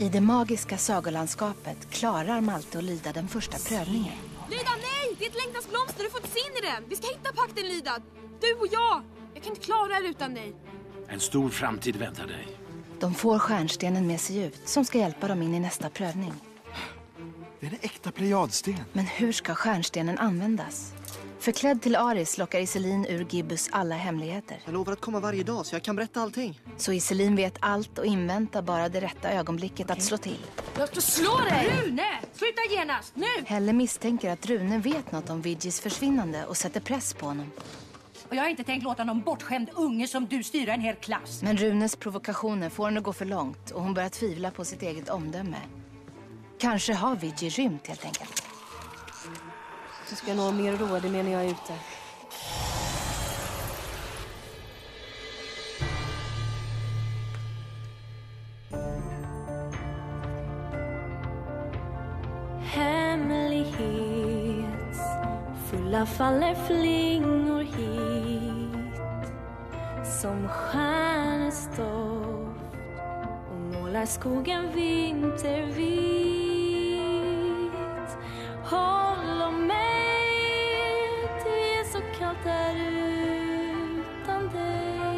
I det magiska sagolandskapet klarar Malte och Lyda den första prövningen. Lyda, nej! Det är ett längtans blomster, du får inte se in i den! Vi ska hitta pakten, Lyda! Du och jag! Jag kan inte klara det här utan dig. En stor framtid väntar dig. De får stjärnstenen med sig ut som ska hjälpa dem in i nästa prövning. Det är en äkta plejadsten. Men hur ska stjärnstenen användas? Förklädd till Aris lockar Iselin ur Gibbus alla hemligheter. Jag lovar att komma varje dag så jag kan berätta allting. Så Iselin vet allt och inväntar bara det rätta ögonblicket att slå till. Jag ska slå dig! Rune! Sluta genast, nu! Helle misstänker att Rune vet något om Vigis försvinnande och sätter press på honom. Och jag har inte tänkt låta någon bortskämd unge som du styra en hel klass. Men Runes provokationer får henne att gå för långt och hon börjar tvivla på sitt eget omdöme. Kanske har Vigi rymt helt enkelt. Så ska jag nog mer roa dig med när jag är ute. Hemlighet, fulla faller flingor hit som stjärnestoft och målar skogen vintervit. Håll om mig, det är så kallt där utan dig.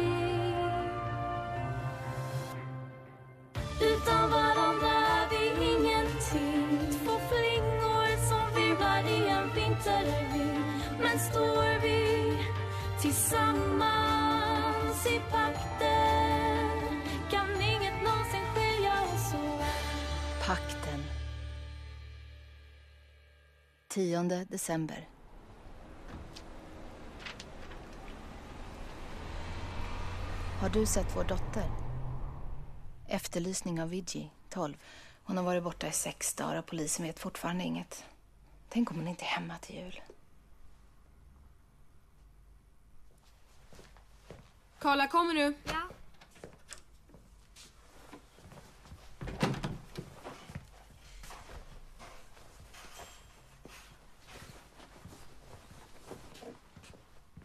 Utan varandra är vi ingenting. Två flingor som virvlar i en vintervind. Men står vi tillsammans i pakten kan inget någonsin skilja oss åt. Pakten. 10 december. Har du sett vår dotter? Efterlysning av Vigi, 12. Hon har varit borta i 6 dagar och polisen vet fortfarande inget. Tänk om hon inte är hemma till jul. Karla, kommer du? Ja.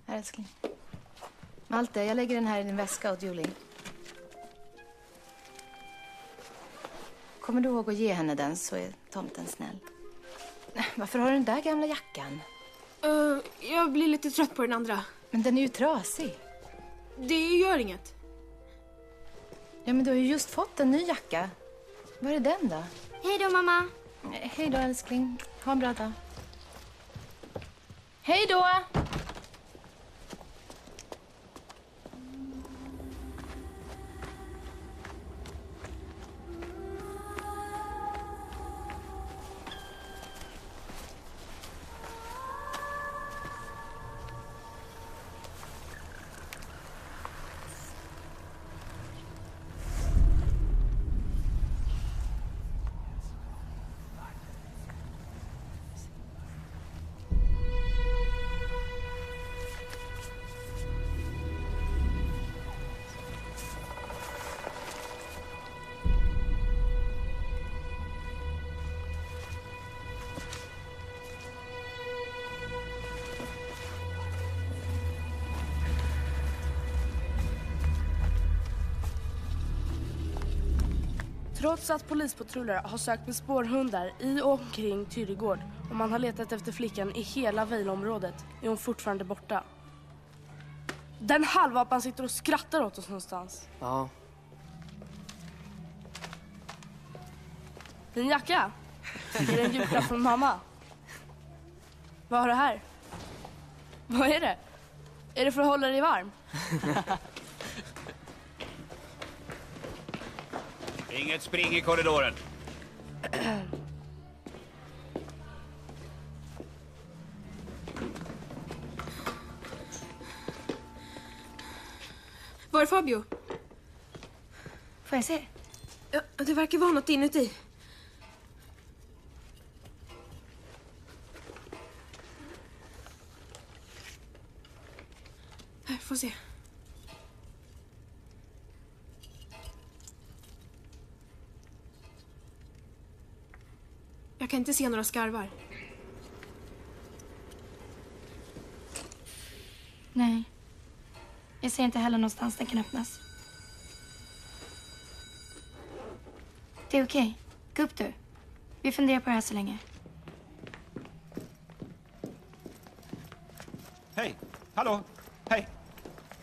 Här, älskling. Malte, jag lägger den här i din väska åt Julie. Kommer du ihåg att ge henne den så är tomten snäll. Varför har du den där gamla jackan? Jag blir lite trött på den andra. Men den är ju trasig. Det gör inget. Ja, men du har ju just fått en ny jacka. Var är den då? Hej då, mamma. Hej då, älskling. Ha en bra dag. Hej då! Trots att polispatruller har sökt med spårhundar i och omkring Tyrigård och man har letat efter flickan i hela Vejlområdet är hon fortfarande borta. Den halvapan sitter och skrattar åt oss någonstans. Ja. Din jacka? Är det en julklapp från mamma? Vad har du här? Vad är det? Är det för att hålla dig varm? Inget spring i korridoren. Var är Fabio? Får jag se? Ja, det verkar vara något inuti. Här, får se. Jag kan inte se några skarvar. Nej. Jag ser inte heller någonstans den kan öppnas. Det är okej. Gå upp du. Vi funderar på det här så länge. Hej! Hallå! Hej!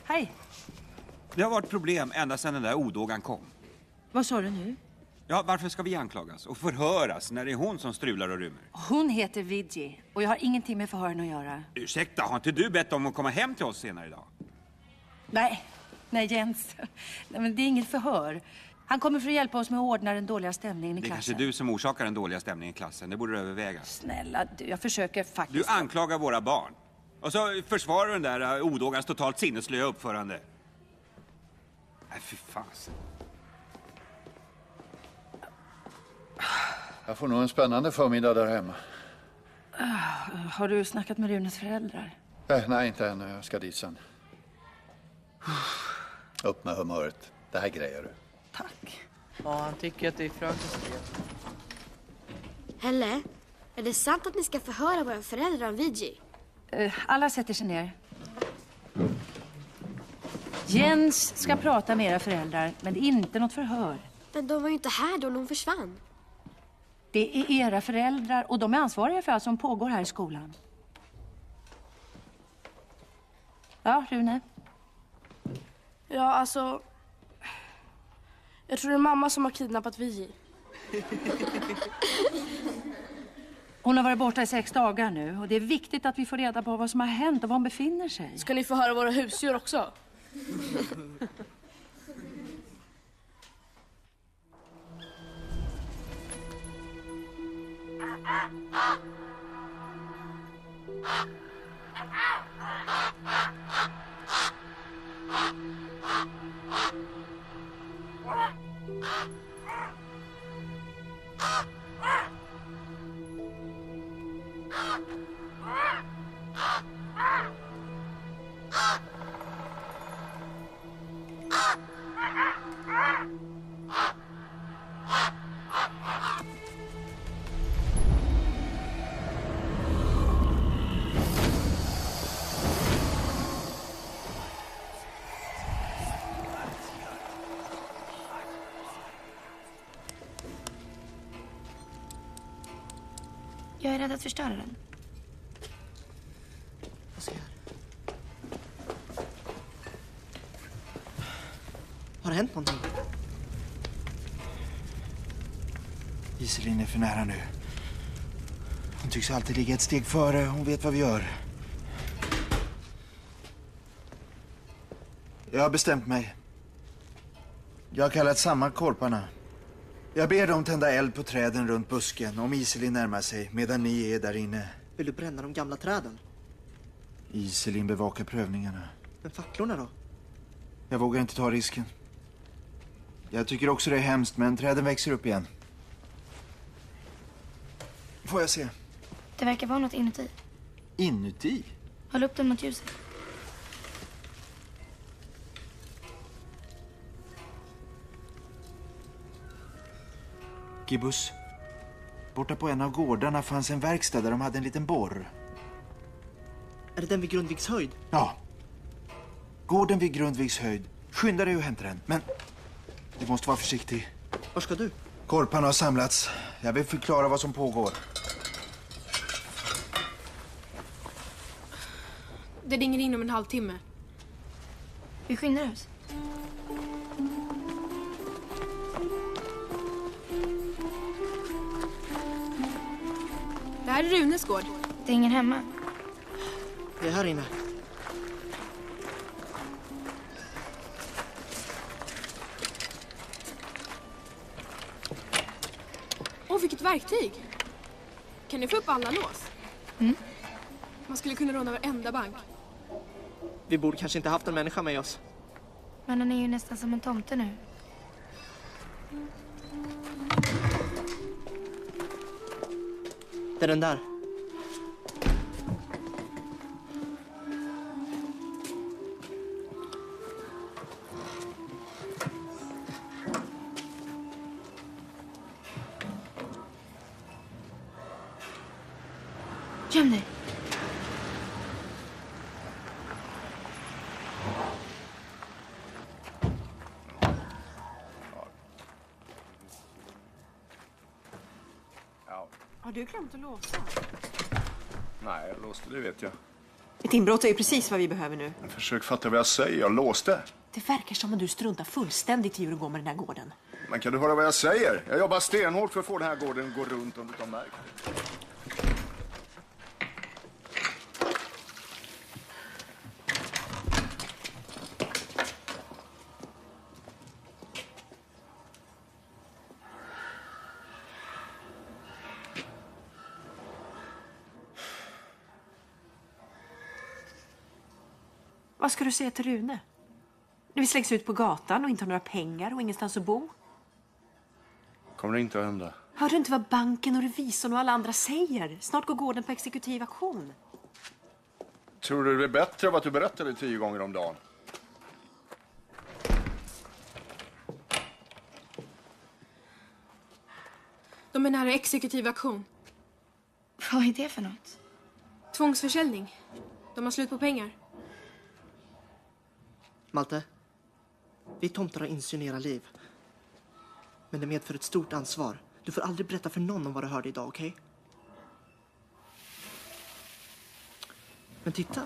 Hej. Det har varit problem ända sedan den där odågan kom. Vad sa du nu? Ja, varför ska vi anklagas och förhöras när det är hon som strular och rymmer? Hon heter Vidji och jag har ingenting med förhören att göra. Ursäkta, har inte du bett om att komma hem till oss senare idag? Nej Jens. Nej, men det är inget förhör. Han kommer för att hjälpa oss med att ordna den dåliga stämningen i Det är klassen. kanske du som orsakar den dåliga stämningen i klassen. Det borde du överväga. Snälla du, jag försöker Du faktiskt. anklagar våra barn. Och så försvarar du den där odågans totalt sinneslöja uppförande. Nej, fy fasen. Jag får nog en spännande förmiddag där hemma. Har du snackat med Runes föräldrar? Nej, inte ännu. Jag ska dit sen. Upp med humöret. Det här grejer du. Tack. Ja, han tycker att det är frökens fel. Helle, är det sant att ni ska förhöra våra föräldrar om Vidji? Alla sätter sig ner. Jens ska prata med era föräldrar, men det är inte något förhör. Men de var ju inte här då när hon försvann. Det är era föräldrar och de är ansvariga för allt som pågår här i skolan. Ja, Rune? Ja, alltså... Jag tror det är mamma som har kidnappat Vidji. Hon har varit borta i 6 dagar nu och det är viktigt att vi får reda på vad som har hänt och var hon befinner sig. Ska ni få höra våra husdjur också? Jag är rädd att förstöra den. Vad ska jag göra? Har det hänt någonting? Iselin är för nära nu. Hon tycks alltid ligga ett steg före. Hon vet vad vi gör. Jag har bestämt mig. Jag har kallat samman korparna. Jag ber dem tända eld på träden runt busken om Iselin närmar sig medan ni är där inne. Vill du bränna de gamla träden? Iselin bevakar prövningarna. Men facklorna då? Jag vågar inte ta risken. Jag tycker också det är hemskt, men träden växer upp igen. Får jag se? Det verkar vara något inuti. Inuti? Håll upp den mot ljuset. Gibbus. Borta på en av gårdarna fanns en verkstad där de hade en liten borr. Är det den vid Grundviks höjd? Ja. Gården vid Grundviks höjd. Skynda dig och hämta den. Men du måste vara försiktig. Var ska du? Korparna har samlats. Jag vill förklara vad som pågår. Det ringer in om en halvtimme. Vi skyndar oss. Det här är Runes gård. Det är ingen hemma. Vi är här inne. Åh, vilket verktyg! Kan ni få upp alla lås? Man skulle kunna råna varenda bank. Vi borde kanske inte haft en människa med oss. Men han är ju nästan som en tomte nu. Det är den där. Göm dig. Har du glömt att låsa? Nej, jag låste, det vet jag. Ett inbrott är ju precis vad vi behöver nu. Försök fatta vad jag säger, jag låste. Det verkar som att du struntar fullständigt i hur det går med den här gården. Men kan du höra vad jag säger? Jag jobbar stenhårt för att få den här gården att gå runt om du tar märkt. Vad ska du säga till Rune? När vi slängs ut på gatan och inte har några pengar och ingenstans att bo. Kommer det inte att hända? Hör du inte vad banken och revisorn och alla andra säger? Snart går gården på exekutiv auktion. Tror du det är bättre av att du berättar det 10 gånger om dagen? De är nära exekutiv auktion. Vad är det för något? Tvångsförsäljning. De har slut på pengar. Malte, vi tomtar har insyn i era liv. Men det medför ett stort ansvar. Du får aldrig berätta för någon om vad du hörde idag, okej? Men titta.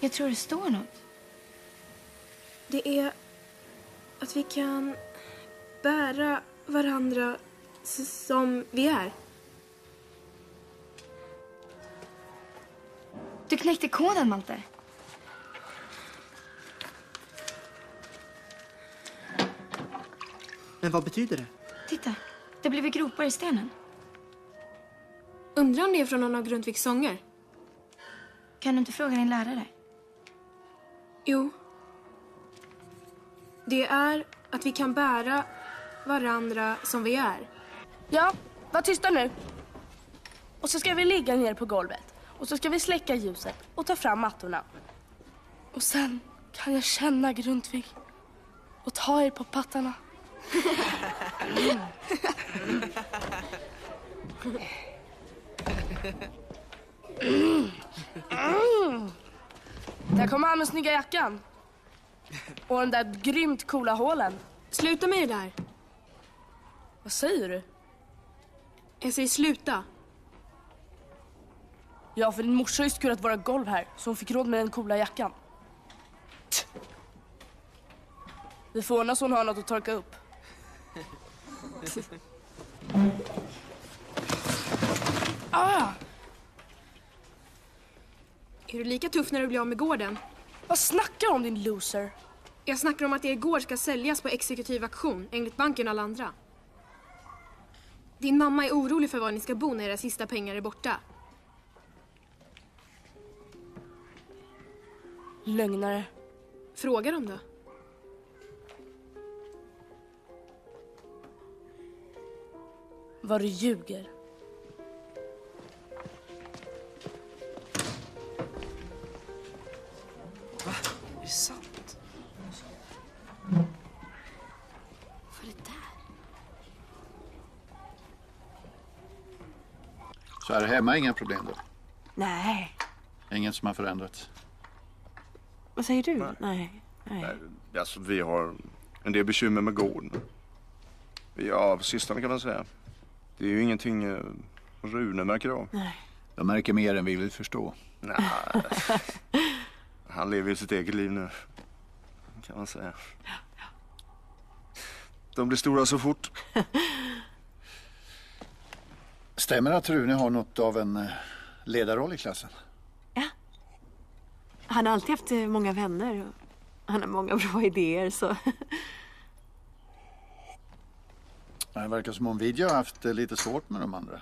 Jag tror det står något. Det är att vi kan bära varandra som vi är. Du knäckte koden, Malte. Men vad betyder det? Titta, det blev gropar i stenen. Undrar om det är från någon av Grundtvigs sånger? Kan du inte fråga din lärare? Jo. Det är att vi kan bära varandra som vi är. Ja, var tysta nu. Och så ska vi ligga ner på golvet. Och så ska vi släcka ljuset och ta fram mattorna. Och sen kan jag känna Grundtvig och ta er på pattarna. Där kommer han med snygga jackan. Och den där grymt coola hålen. Sluta med det där. Vad säger du? Jag säger sluta. Ja, för din morsa har ju skurat våra golv här, så hon fick råd med den coola jackan. Vi får ordna så hon har något att torka upp. Är du lika tuff när du blir av med gården? Vad snackar du om, din loser? Jag snackar om att er gård ska säljas på exekutiv auktion, enligt banken och alla andra. Din mamma är orolig för var ni ska bo när era sista pengar är borta. Lögnare. Fråga dem då. Vad du ljuger. Va? Är det sant? Vad är det där? Så här hemma inga problem då? Nej. Ingen som har förändrats? Vad säger du? Nej. Alltså, vi har en del bekymmer med gården. Ja, sistone kan man säga. Det är ju ingenting Rune märker av. Nej. De märker mer än vi vill förstå. Nej. Han lever ju sitt eget liv nu, kan man säga. De blir stora så fort. Stämmer att Rune har något av en ledarroll i klassen? Ja. Han har alltid haft många vänner och han har många bra idéer, så... Det verkar som om Vidja har haft lite svårt med de andra.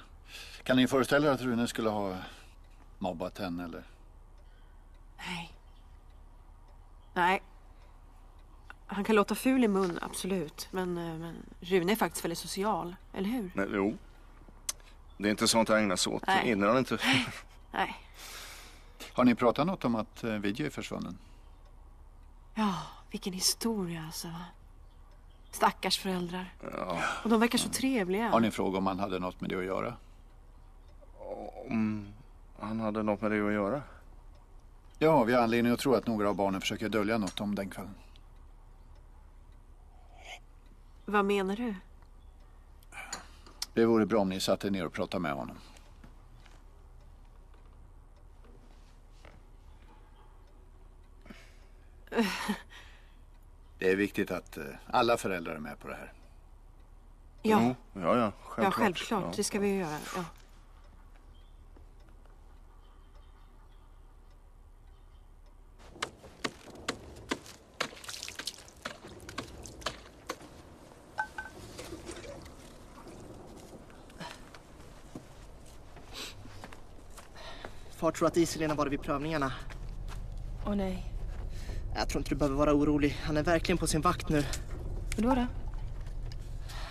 Kan ni föreställa er att Rune skulle ha mobbat henne eller? Nej. Han kan låta ful i mun, absolut. Men Rune är faktiskt väldigt social, eller hur? Nej, jo. Det är inte sånt jag ägnar sig åt. Nej. Innan han inte... Nej. Har ni pratat något om att Vidja är försvunnen? Ja, vilken historia alltså. Stackars föräldrar. Ja. Och de verkar så trevliga. Har ni frågat om han hade något med det att göra? Om han hade något med det att göra? Ja, vi har anledning att tro att några av barnen försöker dölja något om den kvällen. Vad menar du? Det vore bra om ni satte ner och pratade med honom. Det är viktigt att alla föräldrar är med på det här. Ja. Ja, självklart. Ja, självklart. Ja. Det ska vi ju göra. Ja. Far tror att Iselin har varit vid prövningarna. Åh nej. Jag tror inte du behöver vara orolig. Han är verkligen på sin vakt nu. Vadå då?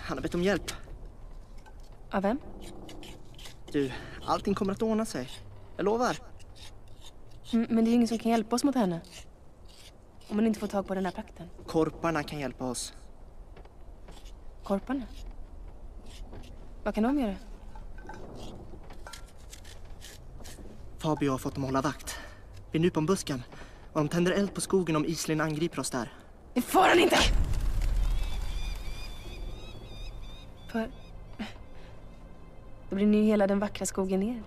Han har bett om hjälp. Av vem? Du, allting kommer att ordna sig. Jag lovar. Men det är ju ingen som kan hjälpa oss mot henne. Om man inte får tag på den här pakten. Korparna kan hjälpa oss. Korparna? Vad kan de göra? Fabio har fått dem att hålla vakt. Vi är nu på en busken. Och de tänder eld på skogen om Iselin angriper oss där. Det får han inte! För... Då brinner ju hela den vackra skogen ner.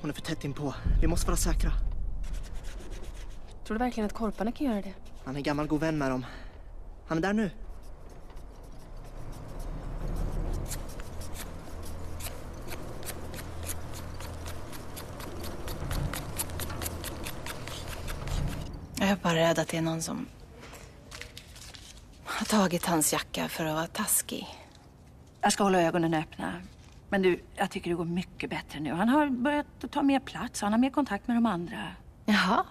Hon är för tätt inpå. Vi måste vara säkra. Tror du verkligen att korparna kan göra det? Han är gammal god vän med dem. Han är där nu. Jag är bara rädd att det är någon som har tagit hans jacka för att vara taskig. Jag ska hålla ögonen öppna. Men du, jag tycker det går mycket bättre nu. Han har börjat ta mer plats. Han har mer kontakt med de andra. Jaha.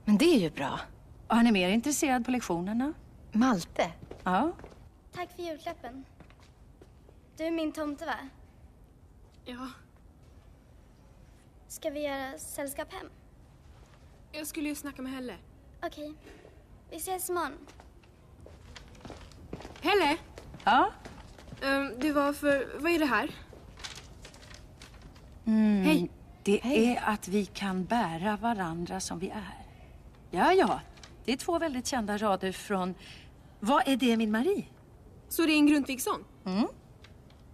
Men det är ju bra. Och han är mer intresserad på lektionerna. Malte? Ja. Tack för julklappen. Du är min tomte, va? Ja. Ska vi göra sällskap hem? Jag skulle ju snacka med Helle. Okej. Vi ses imorgon. Helle! Ja? Det var för... Vad är det här? Hej. Det är att vi kan bära varandra som vi är. Ja. Det är 2 väldigt kända rader från... Vad är det, min Marie? Så det är en Grundtvigsson? Mm.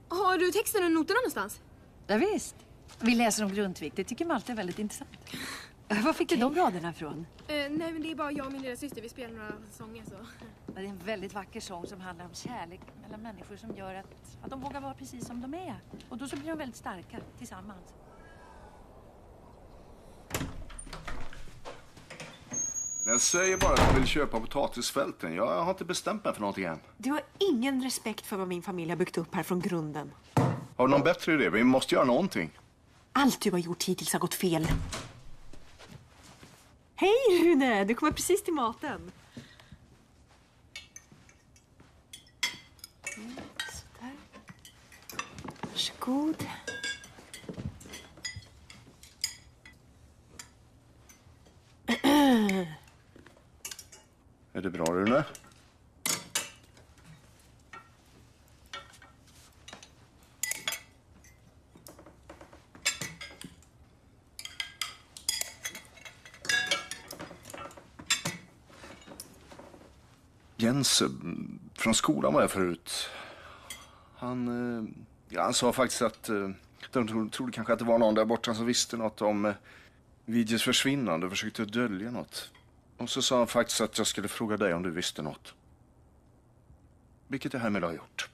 Har du texten och noterna någonstans? Ja, visst. Vi läser om Grundtvig. Det tycker Malte är väldigt intressant. Var fick du de raderna från? Nej, men det är bara jag och min lilla syster. Vi spelar några sånger så. Det är en väldigt vacker sång som handlar om kärlek mellan människor som gör att de vågar vara precis som de är. Och då så blir de väldigt starka tillsammans. Jag säger bara att jag vill köpa potatisfälten. Jag har inte bestämt mig för någonting än. Du har ingen respekt för vad min familj har byggt upp här från grunden. Har du någon bättre idé? Vi måste göra någonting. Allt du har gjort hittills har gått fel. Hej Rune, du kommer precis till maten. Sådär. Varsågod. Är det bra, Rune? Jens från skolan var jag förut. Han sa faktiskt att de trodde kanske att det var någon där borta som visste något om Vidjes försvinnande och försökte dölja något. Och så sa han faktiskt att jag skulle fråga dig om du visste något. Vilket jag härmed har gjort.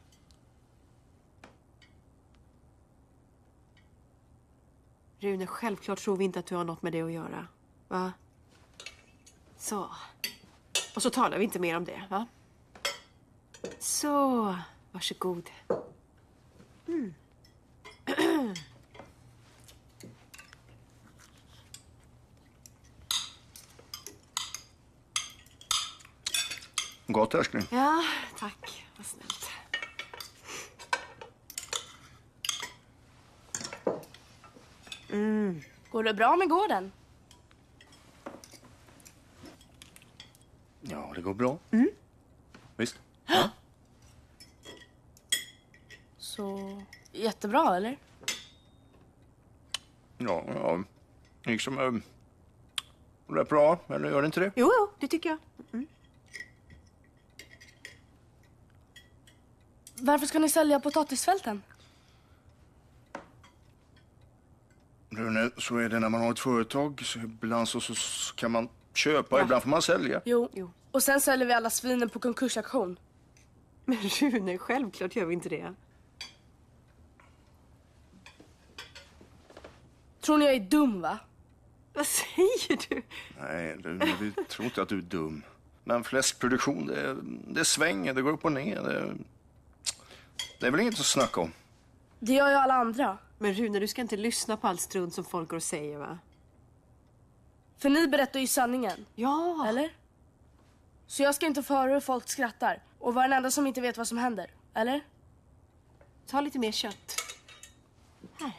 Rune, självklart tror vi inte att du har något med det att göra. Va? Så. Och så talar vi inte mer om det, va? Så, varsågod. Mm. Gott, älskling. Ja, tack. Vad snällt. Går det bra med gården? Ja, det går bra. Visst? Ja. Så jättebra, eller? Ja. Liksom... rätt bra, eller gör det inte det? Jo, det tycker jag. Varför ska ni sälja potatisfälten? Rune, så är det när man har ett företag. Så ibland så kan man köpa, ibland får man sälja. Jo. Och sen säljer vi alla svinen på konkursaktion. Men Rune, självklart gör vi inte det. Tror ni jag är dum, va? Vad säger du? Nej, Rune, vi tror inte att du är dum. Men fläskproduktion, det svänger, det går upp och ner. Det är väl inget att snacka om. Det gör ju alla andra. Men Rune, du ska inte lyssna på allt strunt som folk går och säger, va? För ni berättar ju sanningen. Ja. Eller? Så jag ska inte få höra hur folk skrattar. Och vara den enda som inte vet vad som händer. Eller? Ta lite mer kött. Här.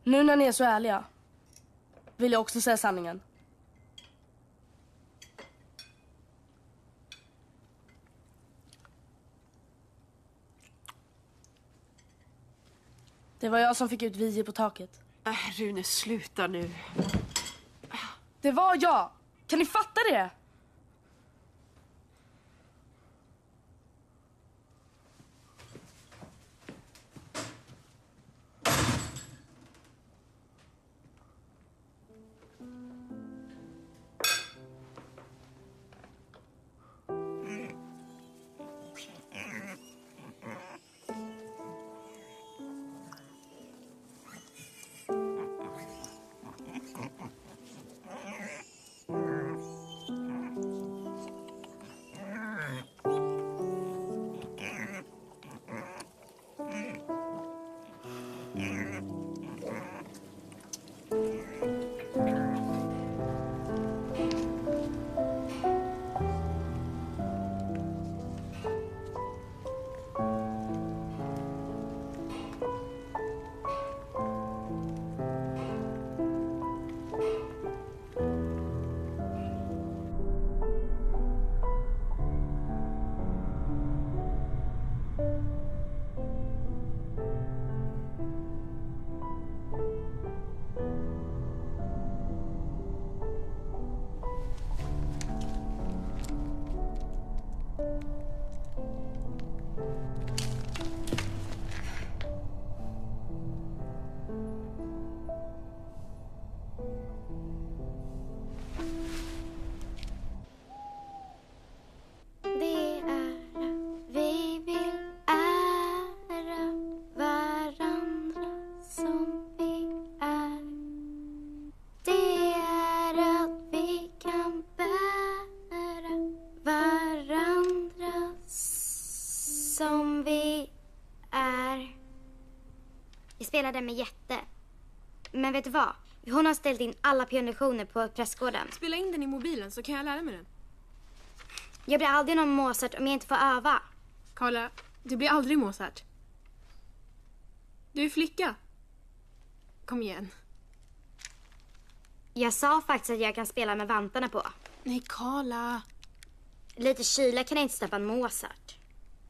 Nu när ni är så ärliga vill jag också säga sanningen. Det var jag som fick ut Vije på taket. Rune, sluta nu. Det var jag! Kan ni fatta det? Spelade med Jätte. Men vet du vad? Hon har ställt in alla pionlektioner på prästgården. Spela in den i mobilen så kan jag lära mig den. Jag blir aldrig någon Mozart om jag inte får öva. Carla, du blir aldrig Mozart. Du är flicka. Kom igen. Jag sa faktiskt att jag kan spela med vantarna på. Nej, Carla. Lite kyla kan jag inte släppa en Mozart.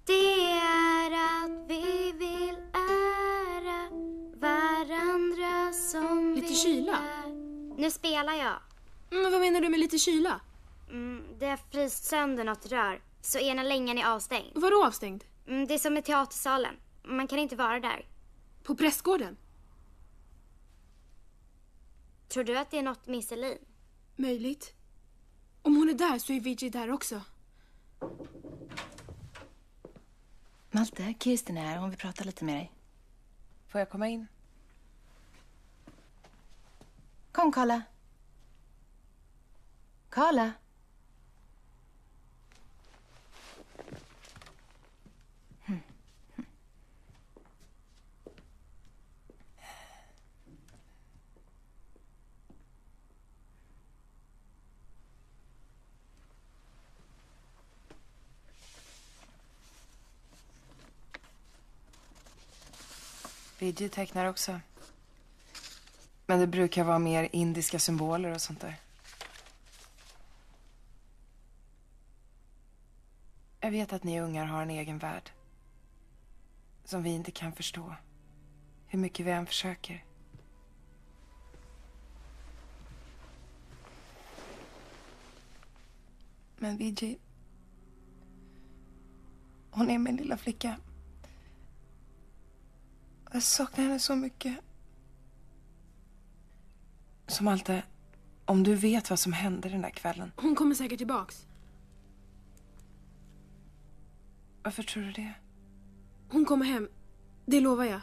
Det är att vi vill ära varandra som lite kyla? Nu spelar jag. Men vad menar du med lite kyla? Det har fryst sönder något rör, så ena längan är avstängd. Vadå avstängd? Det är som i teatersalen. Man kan inte vara där. På prästgården? Tror du att det är något med Iselin? Möjligt. Om hon är där så är Vijay där också. Malte, Kirsten är här. Hon vill prata lite med dig. Får jag komma in? Kom, Carla. Carla. Vijay tecknar också. Men det brukar vara mer indiska symboler och sånt där. Jag vet att ni ungar har en egen värld. som vi inte kan förstå. Hur mycket vi än försöker. Men Vigi, hon är min lilla flicka. Jag saknar henne så mycket. Som alltid, om du vet vad som hände den där kvällen. Hon kommer säkert tillbaks. Varför tror du det? Hon kommer hem. Det lovar jag.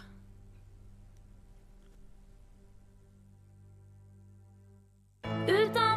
Utan